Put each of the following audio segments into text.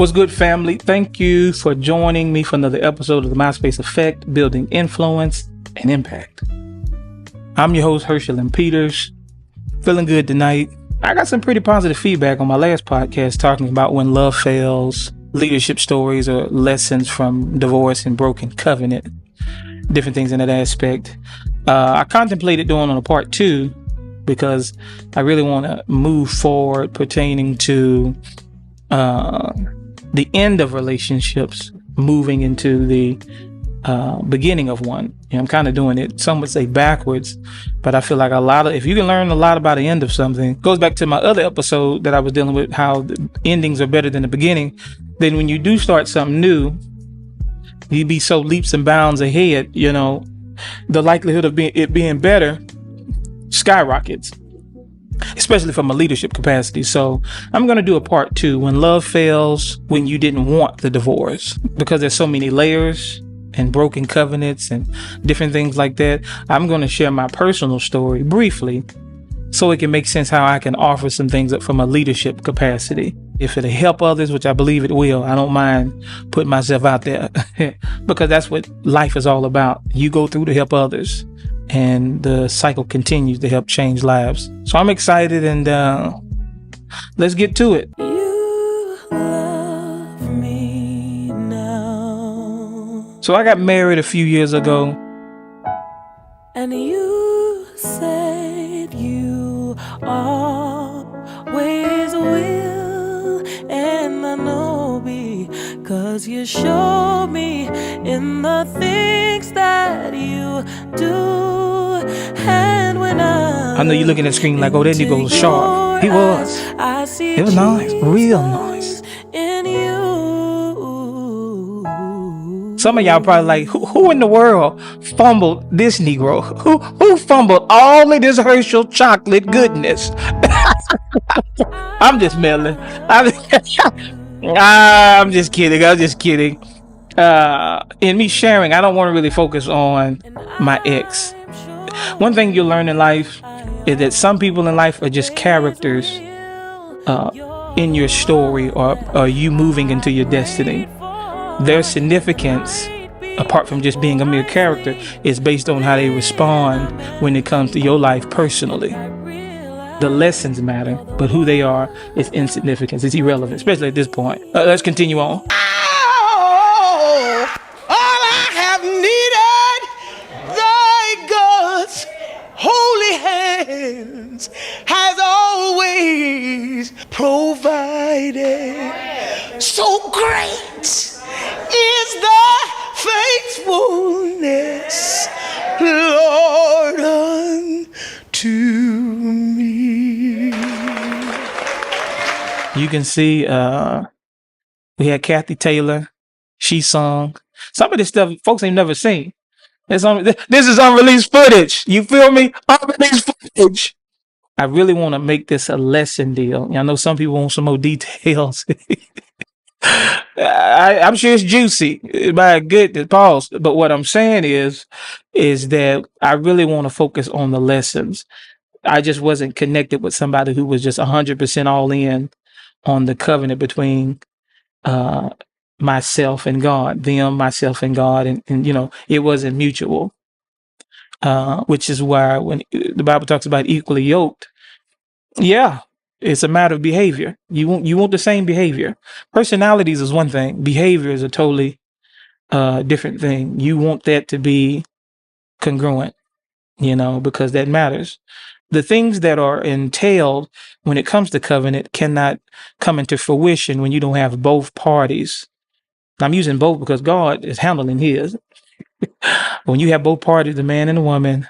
What's good, family? Thank you for joining me for another episode of the MySpace Effect, Building Influence and Impact. I'm your host, Herschel M. Peters. Feeling good tonight. I got some pretty positive feedback on my last podcast talking about when love fails, leadership stories or lessons from divorce and broken covenant, different things in that aspect. I contemplated doing on a part 2 because I really want to move forward pertaining to the end of relationships, moving into the beginning of one. I'm kind of doing it, some would say backwards, but I feel like if you can learn a lot about the end of something, goes back to my other episode that I was dealing with, how the endings are better than the beginning. Then when you do start something new, you be so leaps and bounds ahead, the likelihood of it being better skyrockets, especially from a leadership capacity. So I'm going to do a part 2, when love fails, when you didn't want the divorce, because there's so many layers and broken covenants and different things like that. I'm going to share my personal story briefly so it can make sense how I can offer some things up from a leadership capacity. If it'll help others, which I believe it will, I don't mind putting myself out there because that's what life is all about. You go through to help others, and the cycle continues to help change lives. So I'm excited, and let's get to it. You love me now. So I got married a few years ago. And you said you always will. And I know because you showed me in the things that you do. And when I know you're looking at the screen like, oh, that nigga goes sharp. He was. It was nice, real nice. Some of y'all probably like, who in the world fumbled this Negro? Who fumbled all of this Herschel chocolate goodness? I'm just meddling. I'm just kidding. In me sharing, I don't want to really focus on my ex. One thing you'll learn in life is that some people in life are just characters in your story or you moving into your destiny. Their significance, apart from just being a mere character, is based on how they respond when it comes to your life personally. The lessons matter, but who they are is insignificant. It's irrelevant, especially at this point. Let's continue on. Oh, all I have needed, thy God's holy hands has always provided. So great is thy faithfulness, Lord, unto me. You can see we had Kathy Taylor. She sung. Some of this stuff folks ain't never seen. This is unreleased footage. You feel me? Unreleased footage. I really want to make this a lesson deal. I know some people want some more details. I'm sure it's juicy. My goodness, pause. But what I'm saying is that I really want to focus on the lessons. I just wasn't connected with somebody who was just 100% all in on the covenant between myself and God, myself and God, and it wasn't mutual. Which is why when the Bible talks about equally yoked, it's a matter of behavior. You want the same behavior. Personalities is one thing. Behavior is a totally different thing. You want that to be congruent, because that matters. The things that are entailed when it comes to covenant cannot come into fruition when you don't have both parties. I'm using both because God is handling his. When you have both parties, the man and the woman,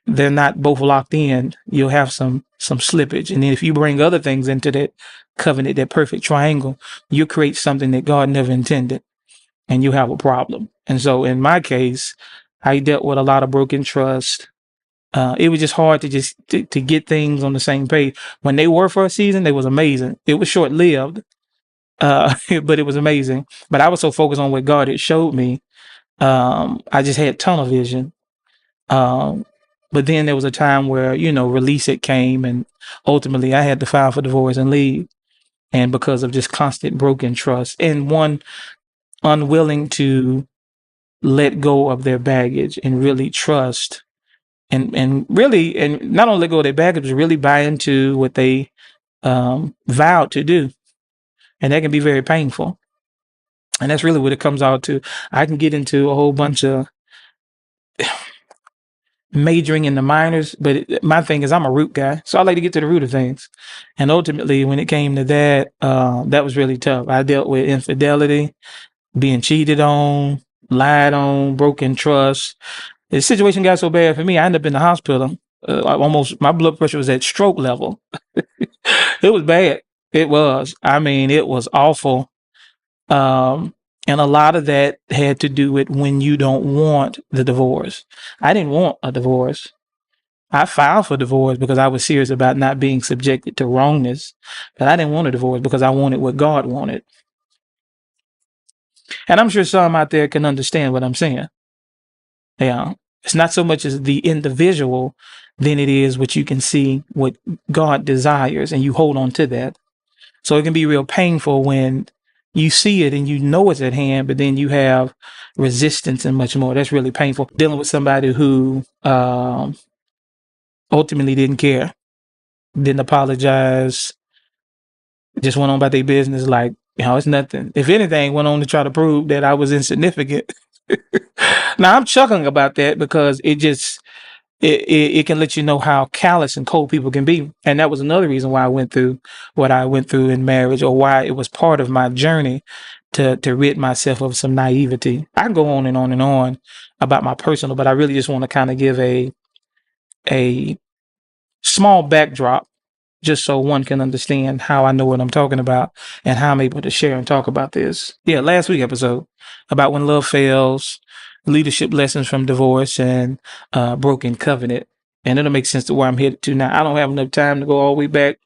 they're not both locked in. You'll have some slippage. And then if you bring other things into that covenant, that perfect triangle, you create something that God never intended, and you have a problem. And so in my case, I dealt with a lot of broken trust. It was just hard to get things on the same page. When they were for a season, it was amazing. It was short-lived, but it was amazing. But I was so focused on what God had showed me. I just had tunnel vision. But then there was a time where, release it came, and ultimately I had to file for divorce and leave. And because of just constant broken trust and one unwilling to let go of their baggage and really trust and really, and not only let go of their baggage, but really buy into what they vowed to do. And that can be very painful. And that's really what it comes out to. I can get into a whole bunch of majoring in the minors, but my thing is I'm a root guy. So I like to get to the root of things. And ultimately, when it came to that, that was really tough. I dealt with infidelity, being cheated on, lied on, broken trust. The situation got so bad for me, I ended up in the hospital. My blood pressure was at stroke level. It was bad. It was. I mean, it was awful. And a lot of that had to do with when you don't want the divorce. I didn't want a divorce. I filed for divorce because I was serious about not being subjected to wrongness, but I didn't want a divorce because I wanted what God wanted. And I'm sure some out there can understand what I'm saying. Yeah. It's not so much as the individual than it is what you can see what God desires and you hold on to that. So it can be real painful when you see it and you know it's at hand, but then you have resistance and much more. That's really painful. Dealing with somebody who ultimately didn't care, didn't apologize, just went on about their business like, it's nothing. If anything, went on to try to prove that I was insignificant. Now, I'm chuckling about that because it can let you know how callous and cold people can be. And that was another reason why I went through what I went through in marriage, or why it was part of my journey to rid myself of some naivety. I can go on and on and on about my personal, but I really just want to kind of give a small backdrop just so one can understand how I know what I'm talking about and how I'm able to share and talk about this. Yeah, last week episode about when love fails, leadership lessons from divorce, and broken covenant. And it'll make sense to where I'm headed to now. I don't have enough time to go all the way back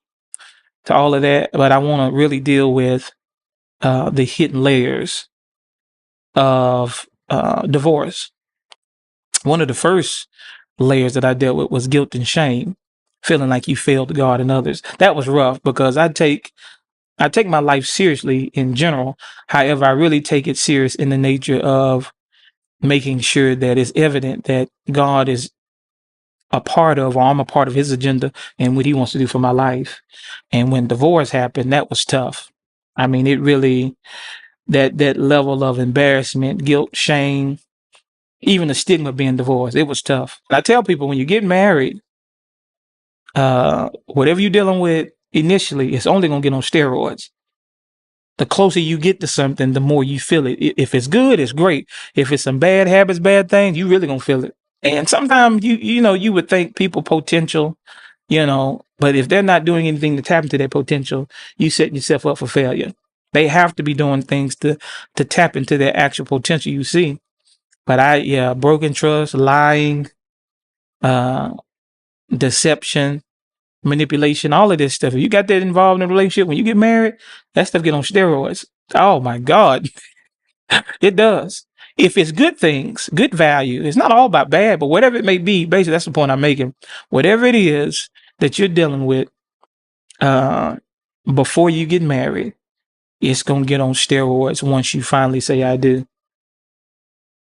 to all of that, but I want to really deal with the hidden layers of divorce. One of the first layers that I dealt with was guilt and shame, feeling like you failed God and others. That was rough because I take my life seriously in general. However, I really take it serious in the nature of making sure that it's evident that God is a part of, or I'm a part of his agenda and what he wants to do for my life. And when divorce happened, that was tough. I mean, it really, that level of embarrassment, guilt, shame, even the stigma of being divorced, it was tough. And I tell people, when you get married, whatever you're dealing with initially, it's only going to get on steroids. The closer you get to something, the more you feel it. If it's good, it's great. If it's some bad habits, bad things, you really going to feel it. And sometimes you would think people potential, but if they're not doing anything to tap into their potential, you set yourself up for failure. They have to be doing things to tap into their actual potential you see. But broken trust, lying, deception, manipulation, all of this stuff. If you got that involved in a relationship, when you get married, that stuff get on steroids. Oh my God. It does. If it's good things, good value, it's not all about bad, but whatever it may be, basically that's the point I'm making. Whatever it is that you're dealing with before you get married, it's going to get on steroids once you finally say I do.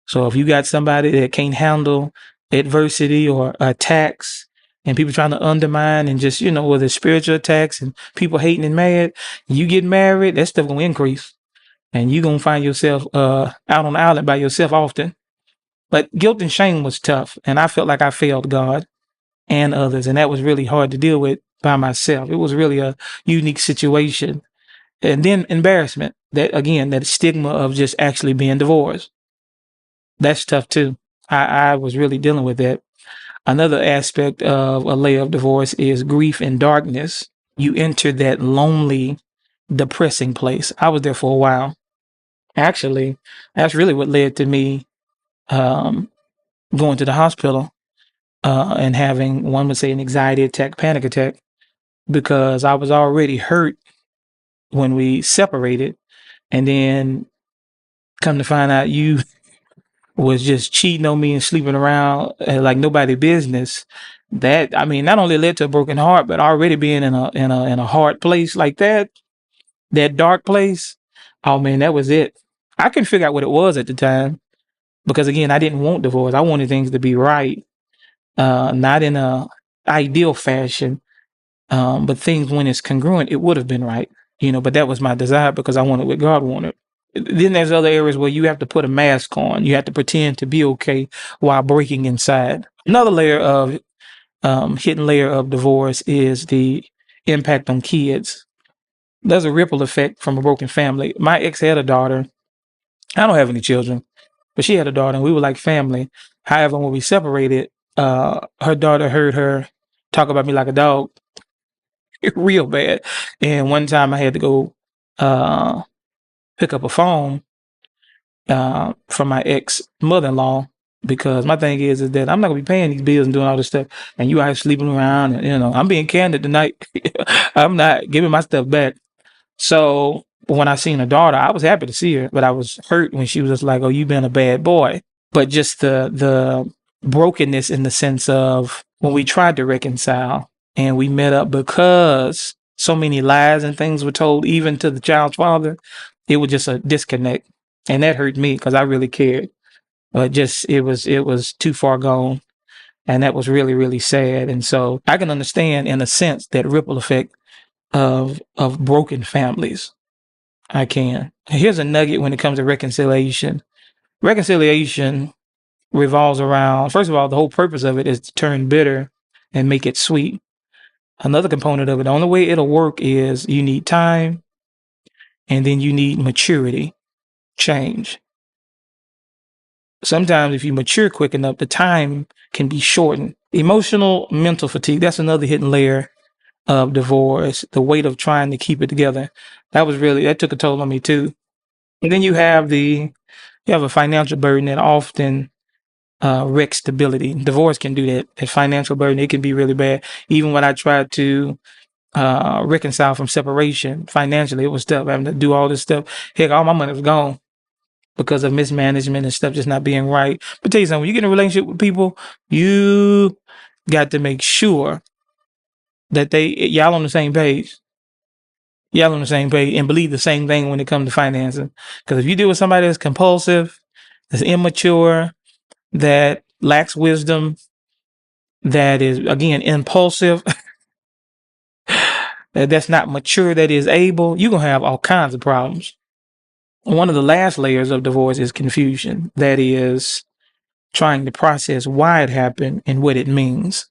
So if you got somebody that can't handle adversity or attacks, and people trying to undermine and just, whether it's spiritual attacks and people hating and mad, you get married, that stuff going to increase. And you're going to find yourself out on the island by yourself often. But guilt and shame was tough. And I felt like I failed God and others. And that was really hard to deal with by myself. It was really a unique situation. And then embarrassment, that stigma of just actually being divorced. That's tough too. I was really dealing with that. Another aspect of a layer of divorce is grief and darkness. You enter that lonely, depressing place. I was there for a while. Actually, that's really what led to me going to the hospital and having, one would say, an anxiety attack, panic attack, because I was already hurt when we separated. And then come to find out you was just cheating on me and sleeping around like nobody business. That, not only led to a broken heart, but already being in a hard place like that, that dark place, oh man, that was it. I couldn't figure out what it was at the time because again, I didn't want divorce. I wanted things to be right, not in a ideal fashion, but things when it's congruent, it would have been right, But that was my desire because I wanted what God wanted. Then there's other areas where you have to put a mask on. You have to pretend to be okay while breaking inside. Another layer of hidden layer of divorce is the impact on kids. There's a ripple effect from a broken family. My ex had a daughter. I don't have any children, but she had a daughter and we were like family. However, when we separated, her daughter heard her talk about me like a dog real bad. And one time I had to go pick up a phone from my ex mother-in-law because my thing is that I'm not gonna be paying these bills and doing all this stuff, and you out sleeping around, and I'm being candid tonight. I'm not giving my stuff back. So when I seen her daughter, I was happy to see her, but I was hurt when she was just like, "Oh, you've been a bad boy." But just the brokenness in the sense of when we tried to reconcile and we met up because so many lies and things were told, even to the child's father, it was just a disconnect. And that hurt me because I really cared. But it was too far gone. And that was really, really sad. And so I can understand in a sense that ripple effect of broken families. I can. Here's a nugget when it comes to reconciliation. Reconciliation revolves around, first of all, the whole purpose of it is to turn bitter and make it sweet. Another component of it, the only way it'll work is you need time and then you need maturity, change. Sometimes if you mature quick enough, the time can be shortened. Emotional, mental fatigue, that's another hidden layer of divorce, the weight of trying to keep it together. That took a toll on me too. And then you have a financial burden that often wrecks stability. Divorce can do that. That financial burden, it can be really bad. Even when I tried to reconcile from separation financially, it was tough having to do all this stuff. Heck, all my money was gone because of mismanagement and stuff just not being right. But tell you something, when you get in a relationship with people, you got to make sure that y'all on the same page. Y'all on the same page and believe the same thing when it comes to financing. Because if you deal with somebody that's compulsive, that's immature, that lacks wisdom, that is, again, impulsive, that's not mature, that is able, you're going to have all kinds of problems. One of the last layers of divorce is confusion. That is trying to process why it happened and what it means.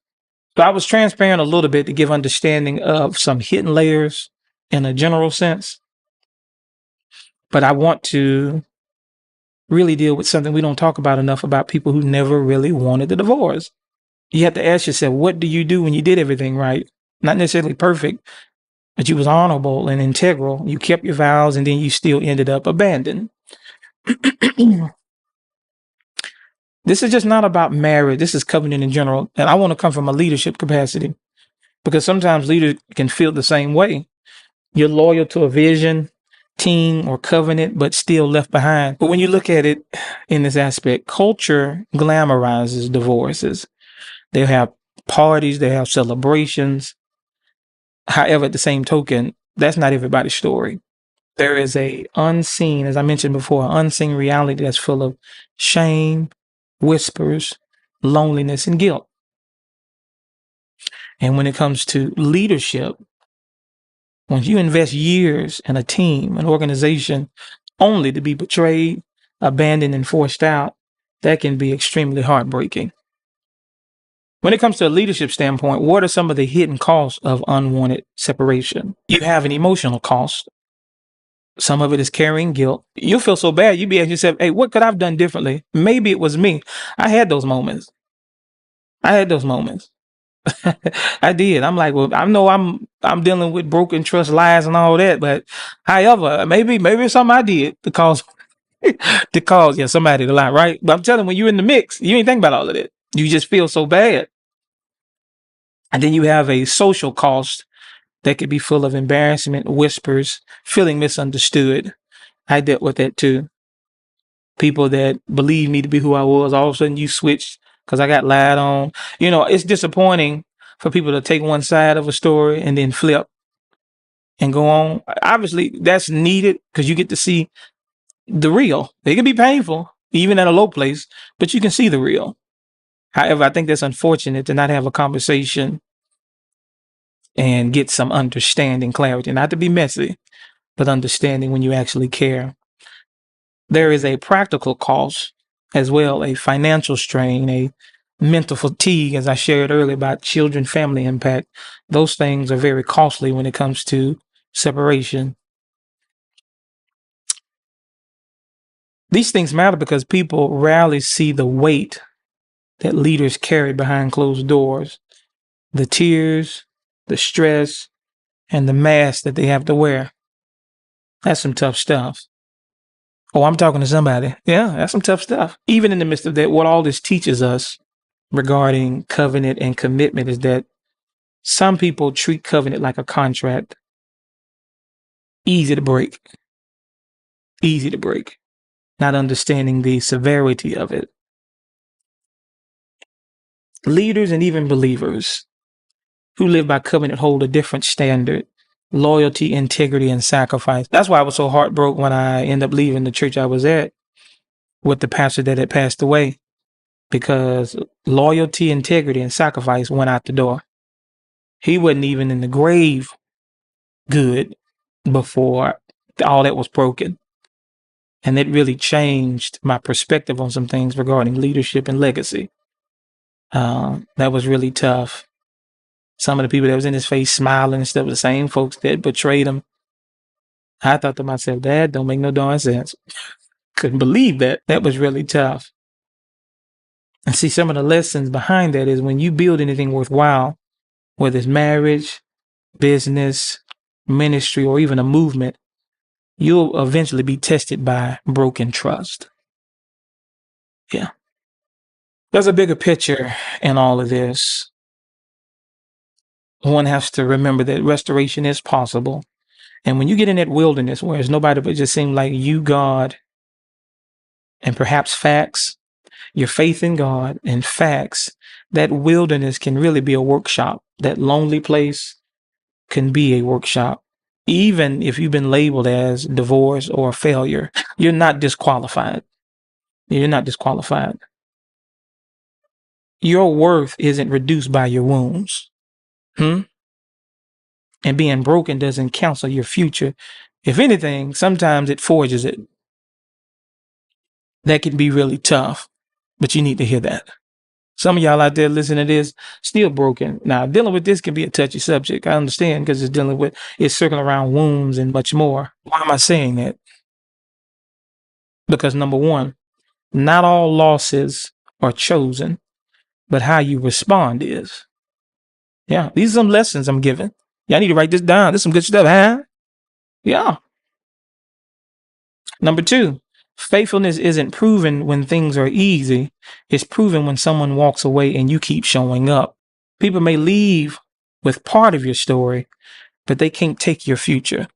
So I was transparent a little bit to give understanding of some hidden layers in a general sense. But I want to really deal with something we don't talk about enough about people who never really wanted the divorce. You have to ask yourself, what do you do when you did everything right? Not necessarily perfect, but you was honorable and integral. You kept your vows and then you still ended up abandoned. This is just not about marriage. This is covenant in general. And I want to come from a leadership capacity because sometimes leaders can feel the same way. You're loyal to a vision, team, or covenant, but still left behind. But when you look at it in this aspect, culture glamorizes divorces. They have parties, they have celebrations. However, at the same token, that's not everybody's story. There is a unseen, as I mentioned before, unseen reality that's full of shame, whispers, loneliness, and guilt. And when it comes to leadership, once you invest years in a team, an organization, only to be betrayed, abandoned, and forced out, that can be extremely heartbreaking. When it comes to a leadership standpoint, what are some of the hidden costs of unwanted separation? You have an emotional cost. Some of it is carrying guilt. You'll feel so bad, you be asking yourself, hey, what could I have done differently? Maybe it was me. I had those moments. I did. I'm like, well, I know I'm dealing with broken trust, lies, and all that. But however, maybe it's something I did to cause somebody to lie, right? But I'm telling you, when you're in the mix, you ain't think about all of that. You just feel so bad. And then you have a social cost that could be full of embarrassment, whispers, feeling misunderstood. I dealt with that too. People that believed me to be who I was, all of a sudden you switched because I got lied on. It's disappointing for people to take one side of a story and then flip. and go on. Obviously, that's needed because you get to see the real. It can be painful, even at a low place, but you can see the real. However, I think that's unfortunate to not have a conversation and get some understanding, clarity, not to be messy, but understanding when you actually care. There is a practical cost as well, a financial strain, a mental fatigue, as I shared earlier about children, family impact. Those things are very costly when it comes to separation. These things matter because people rarely see the weight that leaders carry behind closed doors, the tears, the stress, and the mask that they have to wear. That's some tough stuff. Oh, I'm talking to somebody. Yeah, that's some tough stuff. Even in the midst of that, what all this teaches us regarding covenant and commitment is that some people treat covenant like a contract. Easy to break. Easy to break. Not understanding the severity of it. Leaders and even believers who live by covenant hold a different standard. Loyalty, integrity, and sacrifice. That's why I was so heartbroken when I ended up leaving the church I was at with the pastor that had passed away, because loyalty, integrity, and sacrifice went out the door. He wasn't even in the grave good before all that was broken. And it really changed my perspective on some things regarding leadership and legacy. That was really tough. Some of the people that was in his face smiling and stuff, the same folks that betrayed him. I thought to myself, that don't make no darn sense. Couldn't believe that. That was really tough. And see, some of the lessons behind that is when you build anything worthwhile, whether it's marriage, business, ministry, or even a movement, you'll eventually be tested by broken trust. Yeah. There's a bigger picture in all of this. One has to remember that restoration is possible. And when you get in that wilderness where there's nobody but just seem like you, God, and perhaps facts, your faith in God and facts, that wilderness can really be a workshop. That lonely place can be a workshop. Even if you've been labeled as divorce or failure, you're not disqualified. You're not disqualified. Your worth isn't reduced by your wounds. And being broken doesn't cancel your future. If anything, sometimes it forges it. That can be really tough, but you need to hear that. Some of y'all out there listening to this, still broken. Now, dealing with this can be a touchy subject. I understand, because it's circling around wounds and much more. Why am I saying that? Because number one, not all losses are chosen, but how you respond is. Yeah, these are some lessons I'm giving. Y'all need to write this down. This is some good stuff, huh? Yeah. Number two, faithfulness isn't proven when things are easy. It's proven when someone walks away and you keep showing up. People may leave with part of your story, but they can't take your future.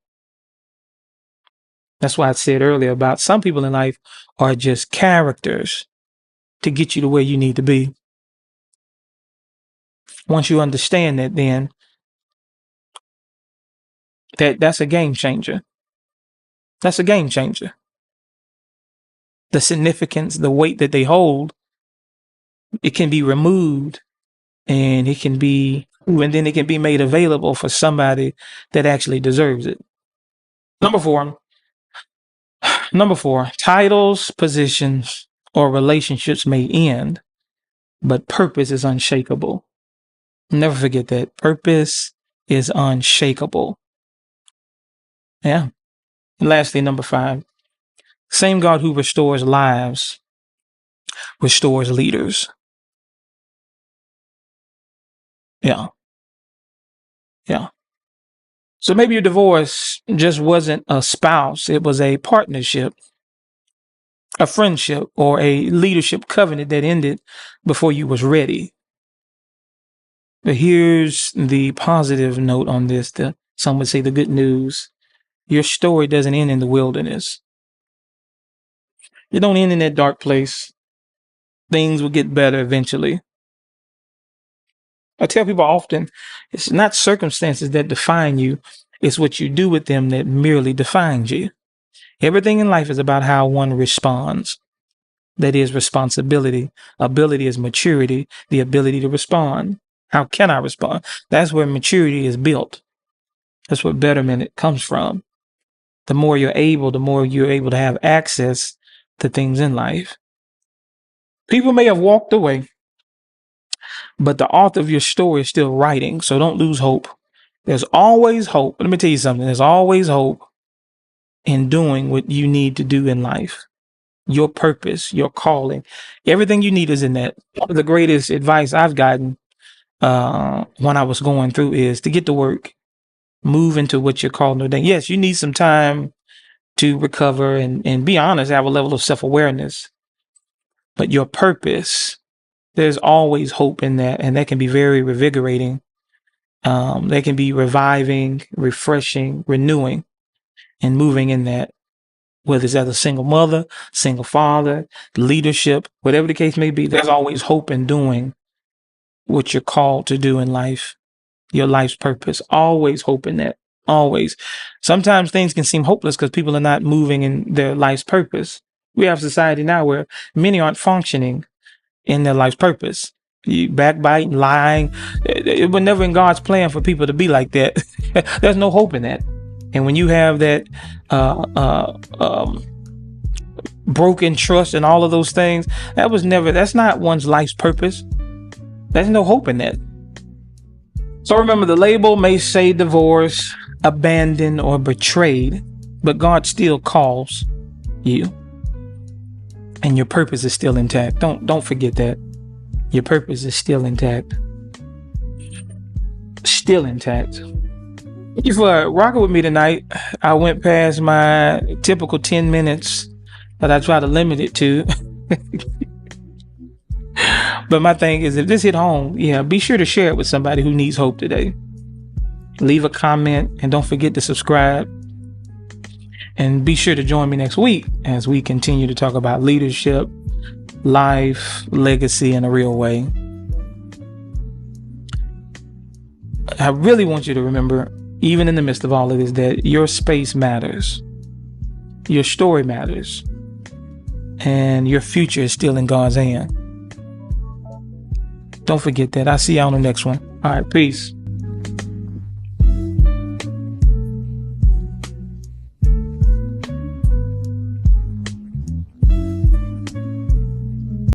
That's why I said earlier about some people in life are just characters to get you to where you need to be. Once you understand that, then that's a game changer. That's a game changer. The significance, the weight that they hold, it can be removed, and it can be made available for somebody that actually deserves it. Number four, titles, positions, or relationships may end, but purpose is unshakable. Never forget that. Purpose is unshakable. Yeah. And lastly, number 5, same God who restores lives restores leaders. Yeah. Yeah. So maybe your divorce just wasn't a spouse. It was a partnership, a friendship, or a leadership covenant that ended before you was ready. But here's the positive note on this. Some would say the good news. Your story doesn't end in the wilderness. It don't end in that dark place. Things will get better eventually. I tell people often, it's not circumstances that define you. It's what you do with them that merely defines you. Everything in life is about how one responds. That is responsibility. Ability is maturity, the ability to respond. How can I respond? That's where maturity is built. That's what betterment it comes from. The more you're able to have access to things in life. People may have walked away, but the author of your story is still writing. So don't lose hope. There's always hope. Let me tell you something. There's always hope in doing what you need to do in life. Your purpose, your calling, everything you need is in that. One of the greatest advice I've gotten when I was going through is to get to work, move into what you're called to do. Yes, you need some time to recover and be honest, have a level of self-awareness. But your purpose, there's always hope in that, and that can be very revigorating. That can be reviving, refreshing, renewing, and moving in that. Whether it's as a single mother, single father, leadership, whatever the case may be, there's always hope in doing what you're called to do in life, your life's purpose. Always hope in that. Always. Sometimes things can seem hopeless because people are not moving in their life's purpose. We have society now where many aren't functioning in their life's purpose. You backbiting, lying. It was never in God's plan for people to be like that. There's no hope in that. And when you have that broken trust and all of those things, that's not one's life's purpose. There's no hope in that. So remember, the label may say divorce, abandoned, or betrayed, but God still calls you. And your purpose is still intact. Don't forget that. Your purpose is still intact. Still intact. Thank you for rocking with me tonight. I went past my typical 10 minutes that I try to limit it to. But my thing is, if this hit home, be sure to share it with somebody who needs hope today. Leave a comment and don't forget to subscribe. And be sure to join me next week as we continue to talk about leadership, life, legacy in a real way. I really want you to remember, even in the midst of all of this, that your space matters. Your story matters. And your future is still in God's hand. Don't forget that. I'll see you on the next one. All right, peace.